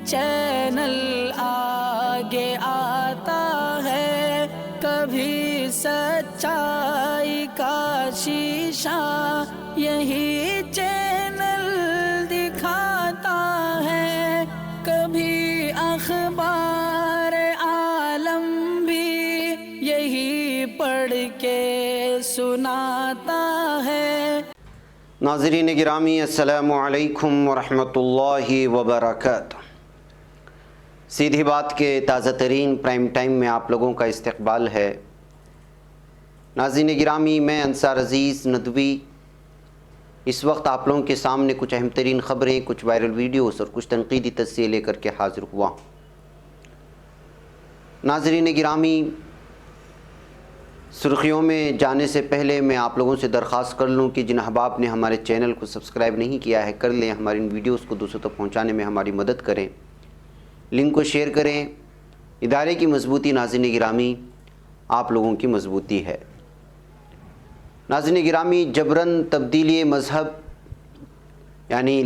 Channel آگے آتا ہے، کبھی سچائی کا شیشہ یہی چینل دکھاتا ہے، کبھی اخبار عالم بھی یہی پڑھ کے سناتا ہے۔ ناظرین گرامی، السلام علیکم ورحمۃ اللہ وبرکاتہ۔ سیدھی بات کے تازہ ترین پرائم ٹائم میں آپ لوگوں کا استقبال ہے۔ ناظرین گرامی، میں انصار عزیز ندوی اس وقت آپ لوگوں کے سامنے کچھ اہم ترین خبریں، کچھ وائرل ویڈیوز اور کچھ تنقیدی تجزیے لے کر کے حاضر ہوا۔ ناظرین گرامی، سرخیوں میں جانے سے پہلے میں آپ لوگوں سے درخواست کر لوں کہ جن احباب نے ہمارے چینل کو سبسکرائب نہیں کیا ہے کر لیں، ہماری ان ویڈیوز کو دوسروں تک پہنچانے میں ہماری مدد کریں، لنک کو شیئر کریں۔ ادارے کی مضبوطی ناظرین گرامی آپ لوگوں کی مضبوطی ہے۔ ناظرین گرامی، جبراً تبدیلی مذہب یعنی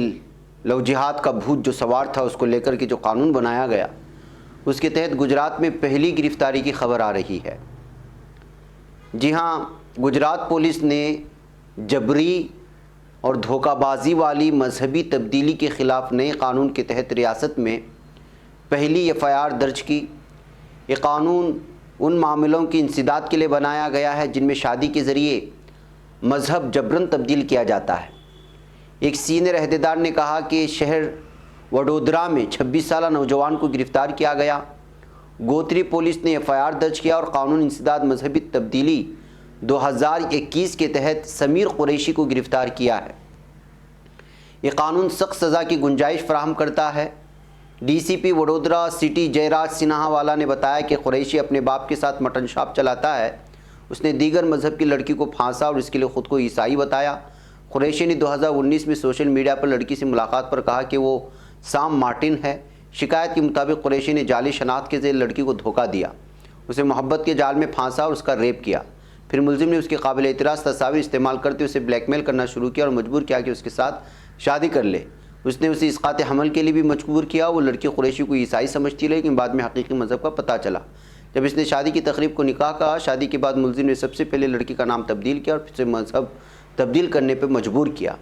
لو جہاد کا بھوت جو سوار تھا اس کو لے کر کے جو قانون بنایا گیا، اس کے تحت گجرات میں پہلی گرفتاری کی خبر آ رہی ہے۔ جی ہاں، گجرات پولیس نے جبری اور دھوکہ بازی والی مذہبی تبدیلی کے خلاف نئے قانون کے تحت ریاست میں پہلی FIR درج کی۔ یہ قانون ان معاملوں کی انسداد کے لیے بنایا گیا ہے جن میں شادی کے ذریعے مذہب جبراً تبدیل کیا جاتا ہے۔ ایک سینئر عہدیدار نے کہا کہ شہر وڈودرا میں 26 سالہ نوجوان کو گرفتار کیا گیا۔ گوتری پولیس نے FIR درج کیا اور قانون انسداد مذہبی تبدیلی 2021 کے تحت سمیر قریشی کو گرفتار کیا ہے۔ یہ قانون سخت سزا کی گنجائش فراہم کرتا ہے۔ DCP وڈودرا سٹی جے راج سنہا والا نے بتایا کہ قریشی اپنے باپ کے ساتھ مٹن شاپ چلاتا ہے۔ اس نے دیگر مذہب کی لڑکی کو پھانسا اور اس کے لیے خود کو عیسائی بتایا۔ قریشی نے 2019 میں سوشل میڈیا پر لڑکی سے ملاقات پر کہا کہ وہ سام مارٹن ہے۔ شکایت کے مطابق قریشی نے جعلی شناخت کے ذریعے لڑکی کو دھوکہ دیا، اسے محبت کے جال میں پھانسا اور اس کا ریپ کیا۔ پھر ملزم نے اس کی قابل اعتراض تصاویر استعمال کرتے اسے بلیک میل کرنا شروع کیا اور مجبور کیا کہ اس کے ساتھ شادی کر لے۔ اس نے اسے اسقاط حمل کے لیے بھی مجبور کیا۔ وہ لڑکی قریشی کو عیسائی سمجھتی رہی، لیکن بعد میں حقیقی مذہب کا پتہ چلا۔ جب اس نے شادی کی تقریب کو نکاح کہا، شادی کے بعد ملزم نے سب سے پہلے لڑکی کا نام تبدیل کیا اور پھر اسے مذہب تبدیل کرنے پر مجبور کیا۔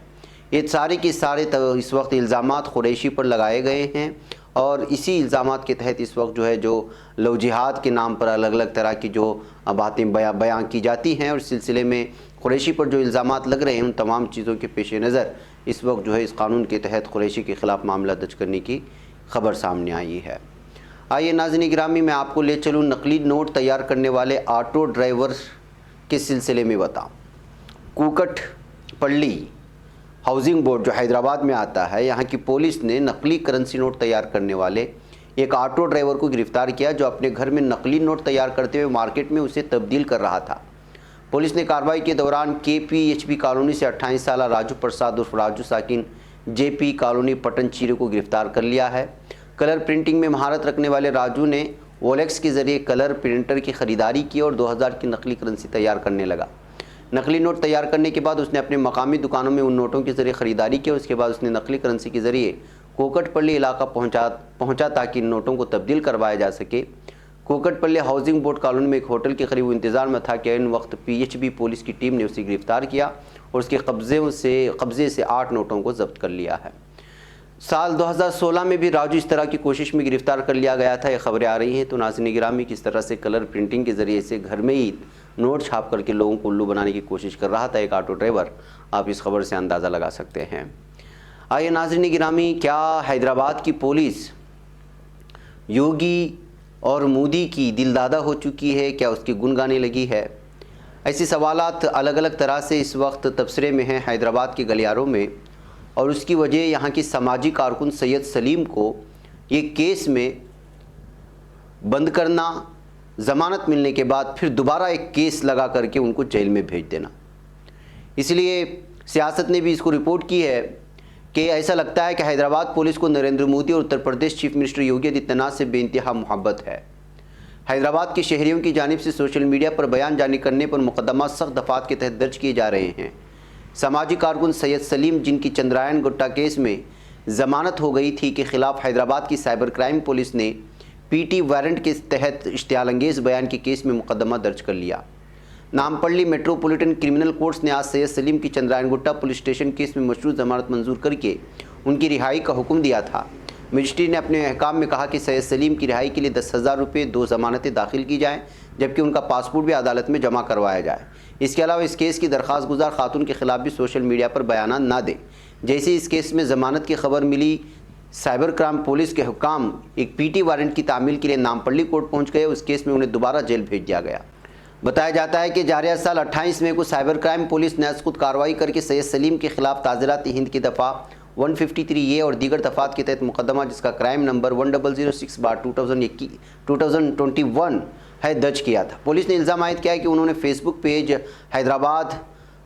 یہ سارے کے سارے اس وقت الزامات قریشی پر لگائے گئے ہیں اور اسی الزامات کے تحت اس وقت جو لو جہاد کے نام پر الگ الگ طرح کی جو باتیں بیان کی جاتی ہیں، اور اس سلسلے میں قریشی پر جو الزامات لگ رہے ہیں ان تمام چیزوں کے پیش نظر اس وقت اس قانون کے تحت قریشی کے خلاف معاملہ درج کرنے کی خبر سامنے آئی ہے۔ آئیے ناظرین گرامی، میں آپ کو لے چلوں نقلی نوٹ تیار کرنے والے آٹو ڈرائیور کے سلسلے میں بتاؤں۔ کوکٹ پلی ہاؤسنگ بورڈ جو حیدرآباد میں آتا ہے، یہاں کی پولیس نے نقلی کرنسی نوٹ تیار کرنے والے ایک آٹو ڈرائیور کو گرفتار کیا جو اپنے گھر میں نقلی نوٹ تیار کرتے ہوئے مارکیٹ میں اسے تبدیل کر رہا تھا۔ پولیس نے کارروائی کے دوران KPHP کالونی سے 28 سالہ راجو پرساد عرف راجو ساکن JP کالونی پٹن چیرے کو گرفتار کر لیا ہے۔ کلر پرنٹنگ میں مہارت رکھنے والے راجو نے وولیکس کے ذریعے کلر پرنٹر کی خریداری کی اور 2000 کی نقلی کرنسی تیار کرنے لگا۔ نقلی نوٹ تیار کرنے کے بعد اس نے اپنے مقامی دکانوں میں ان نوٹوں کے ذریعے خریداری کی اور اس کے بعد اس نے نقلی کرنسی کے ذریعے کوکٹ پلی علاقہ پہنچا تاکہ ان نوٹوں کو تبدیل کروایا جا سکے۔ کوکٹ پلی ہاؤسنگ بورڈ کالونی میں ایک ہوٹل کے قریب انتظار میں تھا کہ ان وقت PHB پولیس کی ٹیم نے اسے گرفتار کیا اور اس کے قبضے سے 8 نوٹوں کو ضبط کر لیا ہے۔ سال 2016 میں بھی راجو اس طرح کی کوشش میں گرفتار کر لیا گیا تھا۔ یہ خبریں آ رہی ہیں تو ناظرین گرامی کس طرح سے کلر پرنٹنگ کے ذریعے سے گھر میں ہی نوٹ چھاپ کر کے لوگوں کو الو بنانے کی کوشش کر رہا تھا ایک آٹو ڈرائیور، آپ اس خبر سے اندازہ لگا سکتے ہیں۔ آئیے ناظرین گرامی، کیا حیدرآباد کی پولیس یوگی اور مودی کی دل دادہ ہو چکی ہے؟ کیا اس کی گن گانے لگی ہے؟ ایسے سوالات الگ الگ طرح سے اس وقت تبصرے میں ہیں حیدرآباد کے گلیاروں میں، اور اس کی وجہ یہاں کی سماجی کارکن سید سلیم کو یہ کیس میں بند کرنا، ضمانت ملنے کے بعد پھر دوبارہ ایک کیس لگا کر کے ان کو جیل میں بھیج دینا۔ اس لیے سیاست نے بھی اس کو رپورٹ کی ہے کہ ایسا لگتا ہے کہ حیدرآباد پولیس کو نریندر مودی اور اتر پردیش چیف منسٹر یوگی آدتیہ ناتھ سے بے انتہا محبت ہے۔ حیدرآباد کے شہریوں کی جانب سے سوشل میڈیا پر بیان جاری کرنے پر مقدمات سخت دفعات کے تحت درج کیے جا رہے ہیں۔ سماجی کارکن سید سلیم، جن کی چندرائن گٹا کیس میں ضمانت ہو گئی تھی کے خلاف حیدرآباد کی سائبر کرائم پولیس نے پی ٹی وارنٹ کے تحت اشتعال انگیز بیان کے کیس میں مقدمہ درج کر لیا۔ نامپلی میٹروپولیٹن کرمنل کورٹس نے آج سید سلیم کی چندرائن گٹا پولیس اسٹیشن کیس میں مشروط ضمانت منظور کر کے ان کی رہائی کا حکم دیا تھا۔ مجسٹریٹ نے اپنے احکام میں کہا کہ سید سلیم کی رہائی کے لیے 10,000 روپے 2 ضمانتیں داخل کی جائیں، جبکہ ان کا پاسپورٹ بھی عدالت میں جمع کروایا جائے۔ اس کے علاوہ اس کیس کی درخواست گزار خاتون کے خلاف بھی سوشل میڈیا پر بیانات نہ دیں۔ جیسے اس کیس میں ضمانت کی خبر ملی، سائبر کرائم پولیس کے حکام ایک پی ٹی وارنٹ کی تعمیل کے لیے نامپلی کورٹ پہنچ گئے۔ اس کیس میں انہیں دوبارہ جیل بھیج دیا گیا۔ بتایا جاتا ہے کہ جاریہ سال 28 مئی کو سائبر کرائم پولیس نے از خود کارروائی کر کے سید سلیم کے خلاف تعزیرات ہند کی دفعہ 153A اور دیگر دفعات کے تحت مقدمہ جس کا کرائم نمبر 1006/2021 ہے درج کیا تھا۔ پولیس نے الزام عائد کیا ہے کہ انہوں نے فیس بک پیج حیدرآباد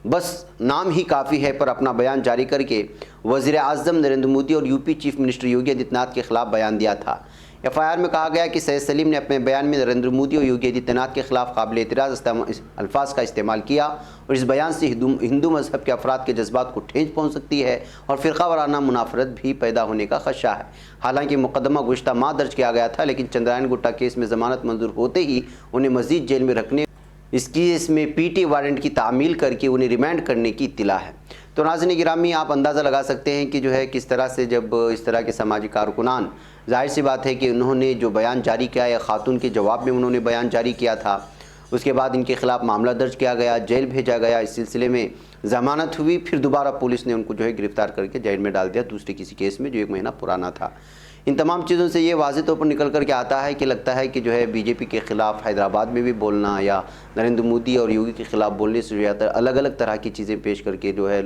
بس نام ہی کافی ہے پر اپنا بیان جاری کر کے وزیر اعظم نریندر مودی اور U P chief minister Yogi Aditya Nath کے خلاف بیان دیا تھا۔ ایف آئی آر میں کہا گیا کہ سید سلیم نے اپنے بیان میں نریندر مودی اور یوگی آدتیہ ناتھ کے خلاف قابل اعتراض الفاظ کا استعمال کیا اور اس بیان سے ہندو مذہب کے افراد کے جذبات کو ٹھنچ پہنچ سکتی ہے اور فرقہ وارانہ منافرت بھی پیدا ہونے کا خدشہ ہے۔ حالانکہ مقدمہ گزشتہ ماہ درج کیا گیا تھا، لیکن چندرائن گٹا کیس میں ضمانت منظور ہوتے ہی انہیں مزید جیل میں رکھنے اس کیس میں پی ٹی وارنٹ کی تعمیل کر کے انہیں ریمانڈ کرنے کی اطلاع ہے۔ تو ناظرین گرامی، آپ اندازہ لگا سکتے ہیں کہ جو ہے کس طرح سے جب اس طرح کے سماجی کارکنان، ظاہر سی بات ہے کہ انہوں نے جو بیان جاری کیا یا خاتون کے جواب میں انہوں نے بیان جاری کیا تھا، اس کے بعد ان کے خلاف معاملہ درج کیا گیا، جیل بھیجا گیا، اس سلسلے میں ضمانت ہوئی، پھر دوبارہ پولیس نے ان کو جو ہے گرفتار کر کے جیل میں ڈال دیا دوسرے کسی کیس میں جو 1 مہینہ پرانا تھا۔ ان تمام چیزوں سے یہ واضح طور پر نکل کر کے آتا ہے کہ لگتا ہے کہ جو ہے بی جے پی کے خلاف حیدرآباد میں بھی بولنا یا نریندر مودی اور یوگی کے خلاف بولنے سے زیادہ الگ الگ طرح کی چیزیں پیش کر کے جو ہے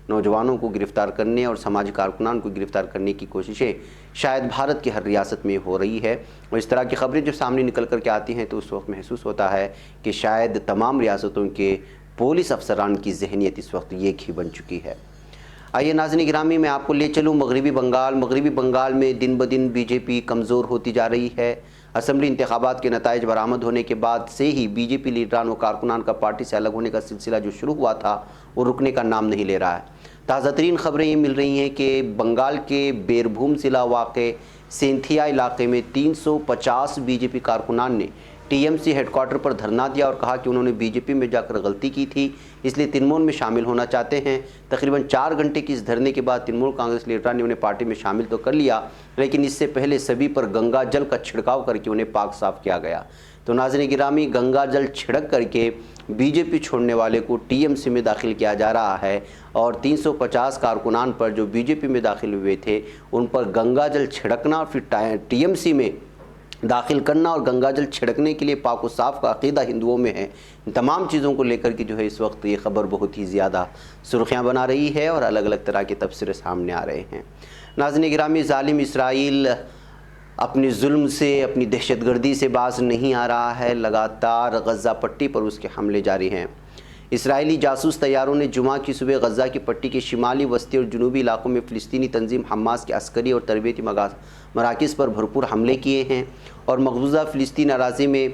نوجوانوں کو گرفتار کرنے اور سماجی کارکنان کو گرفتار کرنے کی کوششیں شاید بھارت کی ہر ریاست میں ہو رہی ہے، اور اس طرح کی خبریں جب سامنے نکل کر کے آتی ہیں تو اس وقت محسوس ہوتا ہے کہ شاید تمام ریاستوں کے پولیس افسران کی ذہنیت اس وقت ایک ہی بن چکی ہے۔ آئیے ناظرین گرامی، میں آپ کو لے چلوں مغربی بنگال میں دن بدن بی جے پی کمزور ہوتی جا رہی ہے۔ اسمبلی انتخابات کے نتائج برآمد ہونے کے بعد سے ہی بی جے پی لیڈران و کارکنان کا پارٹی سے الگ ہونے کا سلسلہ جو شروع ہوا تھا وہ رکنے کا نام نہیں لے رہا ہے۔ تازہ ترین خبریں یہ مل رہی ہیں کہ بنگال کے بیربھوم ضلع واقع سینتھیا علاقے میں 350 بی جے پی کارکنان نے T M C head quarter پر دھرنا دیا اور کہا کہ انہوں نے بی جے پی میں جا کر غلطی کی تھی، اس لیے ترنمول میں شامل ہونا چاہتے ہیں۔ تقریباً 4 گھنٹے کی اس دھرنے کے بعد ترنمول کانگریس لیڈران نے انہیں پارٹی میں شامل تو کر لیا، لیکن اس سے پہلے سبھی پر گنگا جل کا چھڑکاؤ کر کے انہیں پاک صاف کیا گیا۔ تو ناظرین گرامی، گنگا جل چھڑک کر کے بی جے پی چھوڑنے والے کو ٹی ایم سی میں داخل کیا جا رہا ہے، اور 350 کارکنان پر جو بی جے پی میں داخل ہوئے تھے ان پر گنگا جل چھڑکنا اور پھر ٹی ایم سی میں داخل کرنا اور گنگا جل چھڑکنے کے لیے پاک و صاف کا عقیدہ ہندوؤں میں ہے۔ ان تمام چیزوں کو لے کر کے جو ہے اس وقت یہ خبر بہت ہی زیادہ سرخیاں بنا رہی ہے اور الگ الگ طرح کے تبصرے سامنے آ رہے ہیں۔ ناظرین گرامی، ظالم اسرائیل اپنے ظلم سے، اپنی دہشت گردی سے باز نہیں آ رہا ہے، لگاتار غزہ پٹی پر اس کے حملے جاری ہیں۔ اسرائیلی جاسوس طیاروں نے جمعہ کی صبح غزہ کی پٹی کے شمالی، وسطی اور جنوبی علاقوں میں فلسطینی تنظیم حماس کے عسکری اور تربیتی مراکز پر بھرپور حملے کیے ہیں، اور مقبوضہ فلسطین اراضی میں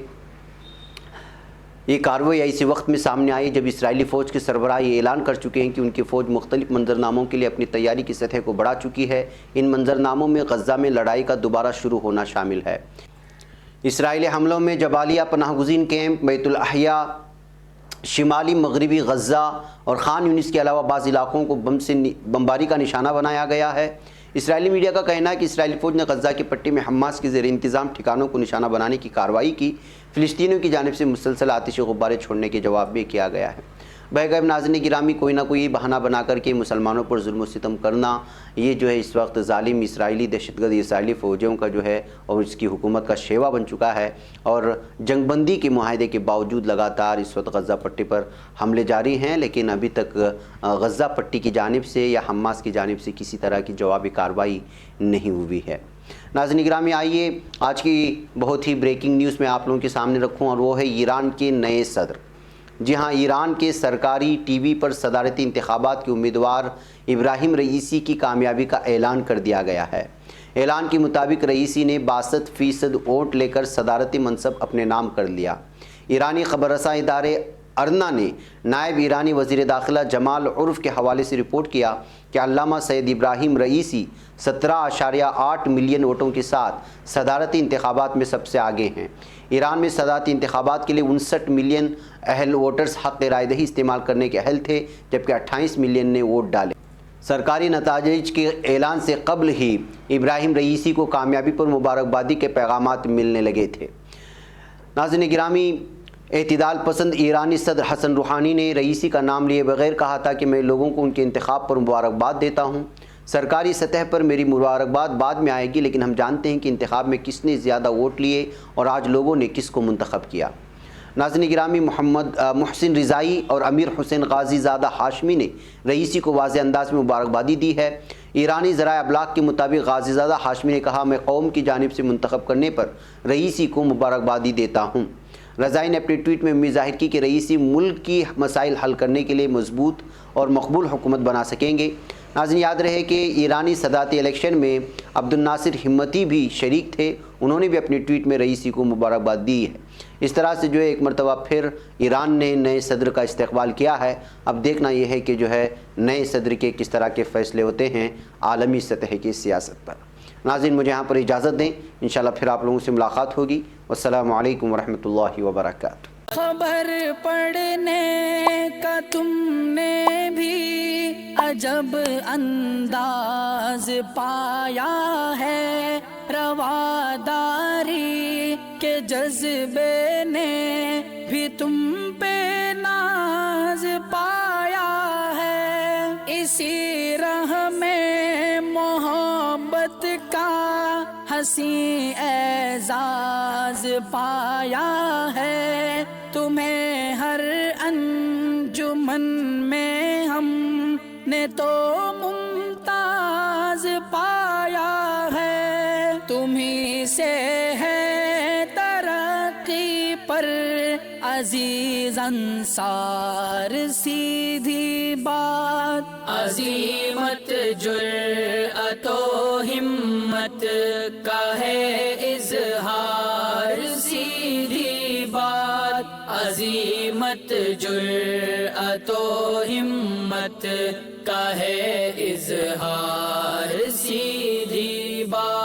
یہ کارروائی اسی وقت میں سامنے آئی جب اسرائیلی فوج کے سربراہ یہ اعلان کر چکے ہیں کہ ان کی فوج مختلف منظرناموں کے لیے اپنی تیاری کی سطح کو بڑھا چکی ہے۔ ان منظرناموں میں غزہ میں لڑائی کا دوبارہ شروع ہونا شامل ہے۔ اسرائیلی حملوں میں جبالیہ پناہ گزین کیمپ، بیت الاحیاء، شمالی مغربی غزہ اور خان یونس کے علاوہ بعض علاقوں کو بمباری کا نشانہ بنایا گیا ہے۔ اسرائیلی میڈیا کا کہنا ہے کہ اسرائیلی فوج نے غزہ کی پٹی میں حماس کے زیر انتظام ٹھکانوں کو نشانہ بنانے کی کارروائی کی۔ فلسطینیوں کی جانب سے مسلسل آتشی غبارے چھوڑنے کے جواب میں کیا گیا ہے۔ بہرکیف ناظرین گرامی، کوئی نہ کوئی بہانہ بنا کر کے مسلمانوں پر ظلم و ستم کرنا، یہ جو ہے اس وقت ظالم اسرائیلی دہشت گرد اسرائیلی فوجیوں کا جو ہے اور اس کی حکومت کا شیوا بن چکا ہے، اور جنگ بندی کے معاہدے کے باوجود لگاتار اس وقت غزہ پٹی پر حملے جاری ہیں، لیکن ابھی تک غزہ پٹی کی جانب سے یا حماس کی جانب سے کسی طرح کی جوابی کارروائی نہیں ہوئی ہے۔ ناظرین گرامی، آئیے آج کی بہت ہی بریکنگ نیوز میں آپ لوگوں کے سامنے رکھوں، اور وہ ہے ایران کے نئے صدر۔ جی ہاں، ایران کے سرکاری ٹی وی پر صدارتی انتخابات کے امیدوار ابراہیم رئیسی کی کامیابی کا اعلان کر دیا گیا ہے۔ اعلان کے مطابق رئیسی نے 62% ووٹ لے کر صدارتی منصب اپنے نام کر لیا۔ ایرانی خبر رساں ادارے ارنا نے نائب ایرانی وزیر داخلہ جمال عرف کے حوالے سے رپورٹ کیا کہ علامہ سید ابراہیم رئیسی 17.8 ملین ووٹوں کے ساتھ صدارتی انتخابات میں سب سے آگے ہیں۔ ایران میں صدارتی انتخابات کے لیے 59 ملین اہل ووٹرز حق رائے دہی استعمال کرنے کے اہل تھے، جبکہ 28 ملین نے ووٹ ڈالے۔ سرکاری نتائج کے اعلان سے قبل ہی ابراہیم رئیسی کو کامیابی پر مبارکبادی کے پیغامات ملنے لگے تھے۔ ناظرین گرامی، اعتدال پسند ایرانی صدر حسن روحانی نے رئیسی کا نام لیے بغیر کہا تھا کہ میں لوگوں کو ان کے انتخاب پر مبارکباد دیتا ہوں۔ سرکاری سطح پر میری مبارکباد بعد میں آئے گی، لیکن ہم جانتے ہیں کہ انتخاب میں کس نے زیادہ ووٹ لیے اور آج لوگوں نے کس کو منتخب کیا۔ ناظرین گرامی، محمد محسن رضائی اور امیر حسین غازی زادہ ہاشمی نے رئیسی کو واضح انداز میں مبارکبادی دی ہے۔ ایرانی ذرائع ابلاغ کے مطابق غازی زادہ ہاشمی نے کہا، میں قوم کی جانب سے منتخب کرنے پر رئیسی کو مبارکبادی دیتا ہوں۔ رضائی نے اپنے ٹویٹ میں امید ظاہر کی کہ رئیسی ملک کی مسائل حل کرنے کے لیے مضبوط اور مقبول حکومت بنا سکیں گے۔ ناظرین یاد رہے کہ ایرانی صدارتی الیکشن میں عبد الناصر ہمتی بھی شریک تھے، انہوں نے بھی اپنے ٹویٹ میں رئیسی کو مبارکباد دی ہے۔ اس طرح سے جو ہے ایک مرتبہ پھر ایران نے نئے صدر کا استقبال کیا ہے۔ اب دیکھنا یہ ہے کہ جو ہے نئے صدر کے کس طرح کے فیصلے ہوتے ہیں عالمی سطح کی سیاست پر۔ ناظرین مجھے یہاں پر اجازت دیں، انشاءاللہ پھر آپ لوگوں سے ملاقات ہوگی۔ والسلام علیکم ورحمۃ اللہ وبرکاتہ۔ خبر پڑھنے کا تم نے بھی عجب انداز پایا ہے، رواداری کے جذبے نے بھی تم پہ ناز پایا ہے، اسی راہ میں محبت کا حسین اعزاز پایا ہے، تمہیں ہر انجمن میں ہم نے تو ممتاز پایا ہے، تمہیں سے ہے ترقی پر عزیز انصار سیدھی بات، عظیمت جرأت و ہمت کا ہے اظہار سیدھی بات، عظیمت جرأت و ہمت کا ہے اظہار سیدھی بات۔